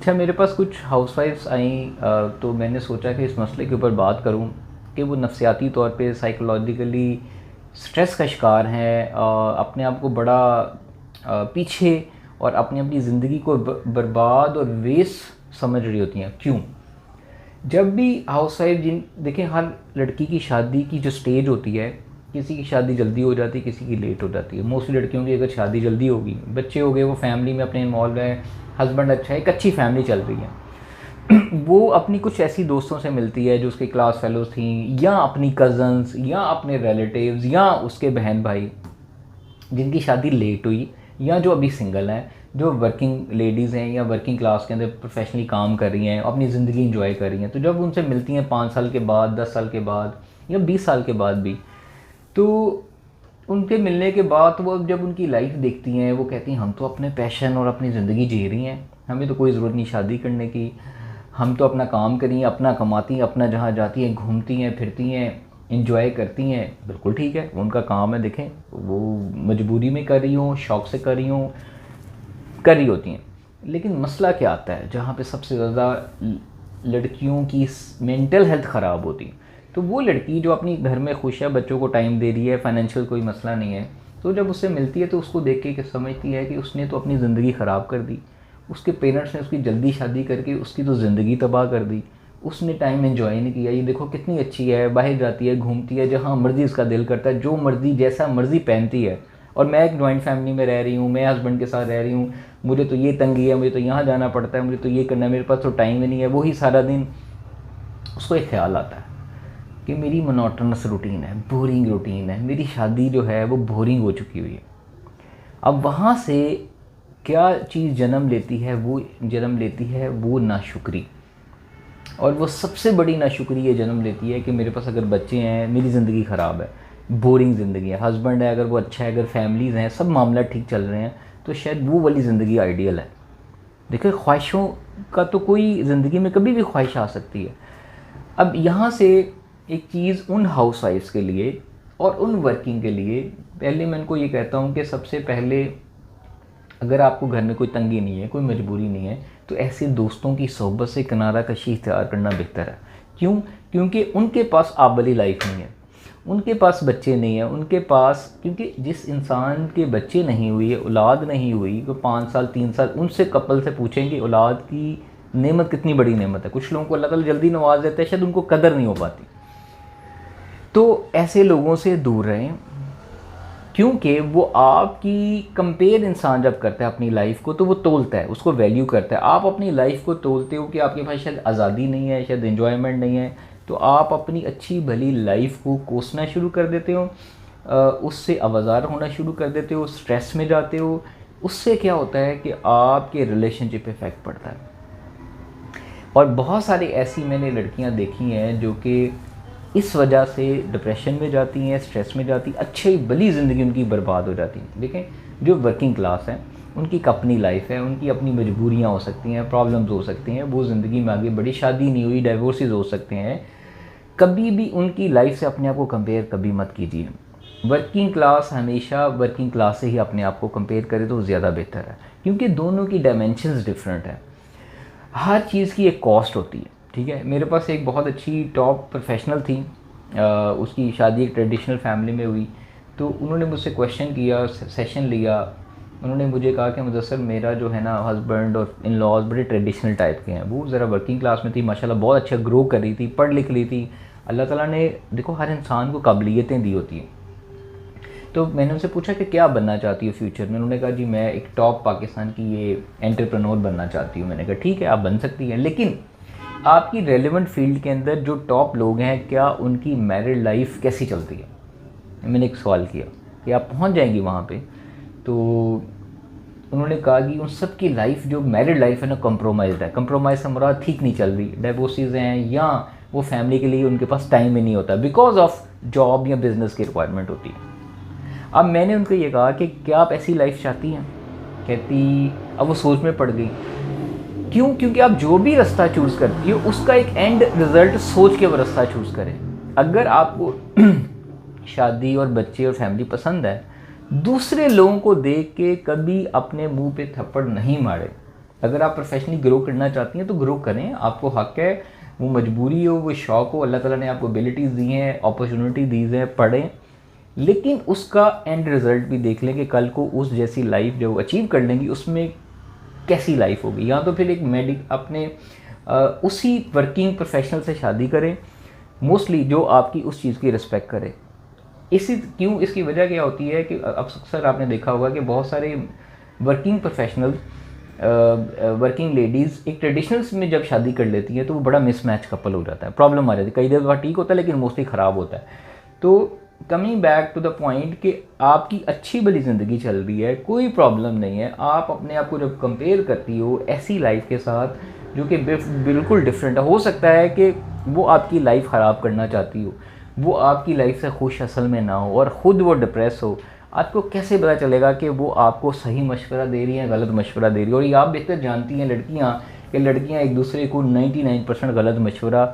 अच्छा, मेरे पास कुछ हाउसवाइफ्स आई, तो मैंने सोचा कि इस मसले के ऊपर बात करूं कि वो नफसियाती तौर पे साइकोलॉजिकली स्ट्रेस का शिकार हैं, अपने आप को बड़ा पीछे और अपनी अपनी ज़िंदगी को बर्बाद और वेस्ट समझ रही होती हैं। क्यों? जब भी हाउसवाइफ जिन देखें, हर लड़की की शादी की जो स्टेज होती है, किसी की शादी जल्दी हो जाती है, किसी की लेट हो जाती है। मोस्टली लड़कियों की अगर शादी जल्दी होगी, बच्चे हो गए, वो फैमिली में अपने इन्वॉल्व है, हस्बैंड अच्छा है, एक अच्छी फैमिली चल रही है, वो अपनी कुछ ऐसी दोस्तों से मिलती है जो उसके क्लास फेलोज थी, या अपनी कज़न्स, या अपने रिलेटिव्स, या उसके बहन भाई जिनकी शादी लेट हुई, या जो अभी सिंगल हैं, जो वर्किंग लेडीज़ हैं या वर्किंग क्लास के अंदर प्रोफेशनली काम कर रही हैं, अपनी ज़िंदगी इंजॉय कर रही हैं। तो जब उनसे मिलती हैं 5 साल के बाद, 10 साल के बाद, या 20 साल के बाद भी, तो उनके मिलने के बाद वो जब उनकी लाइफ देखती हैं, वो कहती हैं हम तो अपने पैशन और अपनी ज़िंदगी जी रही हैं, हमें तो कोई ज़रूरत नहीं शादी करने की, हम तो अपना काम करी, अपना कमाती हैं, अपना जहाँ जाती हैं घूमती हैं, फिरती हैं, इंजॉय करती हैं। बिल्कुल ठीक है, उनका काम है, देखें वो मजबूरी में कर रही हों, शौक़ से कर रही हों, कर रही होती हैं। लेकिन मसला क्या आता है, जहाँ पे सबसे ज़्यादा लड़कियों की मेंटल हेल्थ ख़राब होती है, तो वो लड़की जो अपनी घर में खुश है, बच्चों को टाइम दे रही है, फाइनेंशियल कोई मसला नहीं है, तो जब उससे मिलती है तो उसको देख के समझती है कि उसने तो अपनी ज़िंदगी ख़राब कर दी, उसके पेरेंट्स ने उसकी जल्दी शादी करके उसकी तो ज़िंदगी तबाह कर दी, उसने टाइम एंजॉय नहीं किया। ये देखो कितनी अच्छी है, बाहर जाती है, घूमती है, जहाँ मर्ज़ी उसका दिल करता है, जो मर्ज़ी जैसा मर्ज़ी पहनती है। और मैं एक जॉइंट फैमिली में रह रही हूँ, मैं हस्बैंड के साथ रह रही हूँ, मुझे तो ये तंगी है, मुझे तो यहाँ जाना पड़ता है, मुझे तो ये करना है, मेरे पास तो टाइम ही नहीं है। वही सारा दिन उसको एक ख्याल आता है कि मेरी मोनोटोनस रूटीन है, बोरिंग रूटीन है, मेरी शादी जो है वो बोरिंग हो चुकी हुई है। अब वहाँ से क्या चीज़ जन्म लेती है, वो जन्म लेती है वो नाशुक्री। और वो सबसे बड़ी नाशुक्री ये जन्म लेती है कि मेरे पास अगर बच्चे हैं, मेरी ज़िंदगी ख़राब है, बोरिंग ज़िंदगी है, हस्बैंड है अगर वो अच्छा है, अगर फैमिलीज़ हैं, सब मामला ठीक चल रहे हैं, तो शायद वो वाली ज़िंदगी आइडियल है। देखिए, ख्वाहिशों का तो कोई ज़िंदगी में कभी भी ख्वाहिश आ सकती है। अब यहाँ से एक चीज़ उन हाउसवाइफ्स के लिए और उन वर्किंग के लिए, पहले मैं उनको ये कहता हूँ कि सबसे पहले अगर आपको घर में कोई तंगी नहीं है, कोई मजबूरी नहीं है, तो ऐसे दोस्तों की सोहबत से किनारा कशी इख्तियार करना बेहतर है। क्यों? क्योंकि उनके पास आप वाली लाइफ नहीं है, उनके पास बच्चे नहीं हैं, उनके पास, क्योंकि जिस इंसान के बच्चे नहीं हुई है, औलाद नहीं हुई, वो 5 साल 3 साल उनसे कपल से पूछेंगे औलाद की नेमत कितनी बड़ी नेमत है। कुछ लोगों को अल्लाह ताला जल्दी नवाज देता है, शायद उनको कदर नहीं हो पाती। तो ऐसे लोगों से दूर रहें, क्योंकि वो आपकी कंपेयर इंसान जब करता है अपनी लाइफ को, तो वो तोलता है, उसको वैल्यू करता है। आप अपनी लाइफ को तोलते हो कि आपके पास शायद आज़ादी नहीं है, शायद एंजॉयमेंट नहीं है, तो आप अपनी अच्छी भली लाइफ को कोसना शुरू कर देते हो, उससे आवाज़ार होना शुरू कर देते हो, स्ट्रेस में जाते हो। उससे क्या होता है कि आपके रिलेशनशिप पे इफ़ेक्ट पड़ता है। और बहुत सारी ऐसी मैंने लड़कियां देखी हैं जो कि इस वजह से डिप्रेशन में जाती हैं, स्ट्रेस में जाती, अच्छी भली ज़िंदगी उनकी बर्बाद हो जाती है। देखें, जो वर्किंग क्लास है उनकी एक अपनी लाइफ है, उनकी अपनी मजबूरियां हो सकती हैं, प्रॉब्लम्स हो सकती हैं, वो ज़िंदगी में आगे बड़ी, शादी नहीं हुई, डाइवोर्सेस हो सकते हैं। कभी भी उनकी लाइफ से अपने आप को कंपेयर कभी मत कीजिए। वर्किंग क्लास हमेशा वर्किंग क्लास से ही अपने आप को कंपेयर करे तो ज़्यादा बेहतर है, क्योंकि दोनों की डायमेंशंस डिफरेंट है। हर चीज़ की एक कॉस्ट होती है, ठीक है। मेरे पास एक बहुत अच्छी टॉप प्रोफेशनल थी, उसकी शादी एक ट्रेडिशनल फैमिली में हुई, तो उन्होंने मुझसे क्वेश्चन किया, सेशन लिया। उन्होंने मुझे कहा कि मुदस्सर, मेरा जो है ना हस्बैंड और इन लॉज बड़े ट्रेडिशनल टाइप के हैं। वो ज़रा वर्किंग क्लास में थी, माशाल्लाह बहुत अच्छा ग्रो कर रही थी, पढ़ लिख रही थी। अल्लाह ताला ने देखो हर इंसान को काबिलियतें दी होती हैं। तो मैंने उनसे पूछा कि क्या बनना चाहती हो फ्यूचर में। उन्होंने कहा जी मैं एक टॉप पाकिस्तान की ये एंटरप्रेन्योर बनना चाहती हूँ। मैंने कहा ठीक है, आप बन सकती हैं, लेकिन आपकी रेलेवेंट फील्ड के अंदर जो टॉप लोग हैं, क्या उनकी मैरिड लाइफ कैसी चलती है। मैंने एक सवाल किया कि आप पहुँच जाएंगी वहाँ पर। तो उन्होंने कहा कि उन सब की लाइफ, जो मैरिड लाइफ है ना, कम्प्रोमाइज़ है। कम्प्रोमाइज़ से मुराद ठीक नहीं चल रही, डाइवोर्सेस हैं, या वो फैमिली के लिए उनके पास टाइम ही नहीं होता, बिकॉज ऑफ जॉब या बिज़नेस की रिक्वायरमेंट होती है। अब मैंने उनको ये कहा कि क्या आप ऐसी लाइफ चाहती हैं। कहती, अब वो सोच में पड़ गई। क्यों? क्योंकि आप जो भी रास्ता चूज़ करती हो उसका एक एंड रिज़ल्ट सोच के वो रास्ता चूज़ करें। अगर आपको शादी और बच्चे और फैमिली पसंद है, दूसरे लोगों को देख के कभी अपने मुंह पे थप्पड़ नहीं मारे। अगर आप प्रोफेशनली ग्रो करना चाहती हैं तो ग्रो करें, आपको हक है, वो मजबूरी हो, वो शौक़ हो, अल्लाह ताला ने आपको एबिलिटीज़ दी हैं, अपॉर्चुनिटी दी हैं, पढ़ें, लेकिन उसका एंड रिज़ल्ट भी देख लें कि कल को उस जैसी लाइफ जो अचीव कर लेंगी उसमें कैसी लाइफ होगी। या तो फिर एक अपने उसी वर्किंग प्रोफेशनल से शादी करें मोस्टली जो आपकी उस चीज़ की रिस्पेक्ट करे। इसकी वजह क्या होती है कि अक्सर आपने देखा होगा कि बहुत सारे वर्किंग प्रोफेशनल वर्किंग लेडीज़ एक ट्रेडिशनल्स में जब शादी कर लेती हैं तो वो बड़ा मिसमैच कपल हो जाता है, प्रॉब्लम आ जाती है। कई दफ़ा ठीक होता है लेकिन मोस्टली ख़राब होता है। तो coming back to the point कि आपकी अच्छी भली ज़िंदगी चल रही है, कोई प्रॉब्लम नहीं है। आप अपने आप को जब कंपेयर करती हो ऐसी लाइफ के साथ जो कि बिल्कुल डिफरेंट है, हो सकता है कि वो आपकी लाइफ ख़राब करना चाहती हो, वो आपकी लाइफ से खुश असल में ना हो और ख़ुद वो डिप्रेस हो, आपको कैसे पता चलेगा कि वो आपको सही मशवरा दे रही हैं, गलत मशवरा दे रही है? और ये आप बेहतर जानती हैं लड़कियाँ कि लड़कियाँ एक दूसरे को 99% गलत मशवरा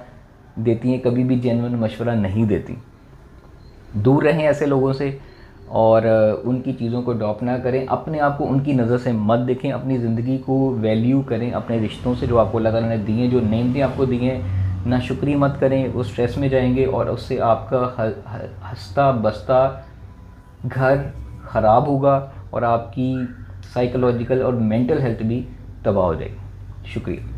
देती हैं, कभी भी जेन्युइन मशवरा नहीं देती। दूर रहें ऐसे लोगों से और उनकी चीज़ों को अडॉप्ट ना करें, अपने आप को उनकी नज़र से मत देखें, अपनी ज़िंदगी को वैल्यू करें, अपने रिश्तों से जो आपको अल्लाह ताला ने दिए, जो नेमतें आपको दी हैं, ना शुक्री मत करें, वो स्ट्रेस में जाएंगे और उससे आपका हंसता बसता घर ख़राब होगा और आपकी साइकोलॉजिकल और मेंटल हेल्थ भी तबाह हो जाएगी। शुक्रिया।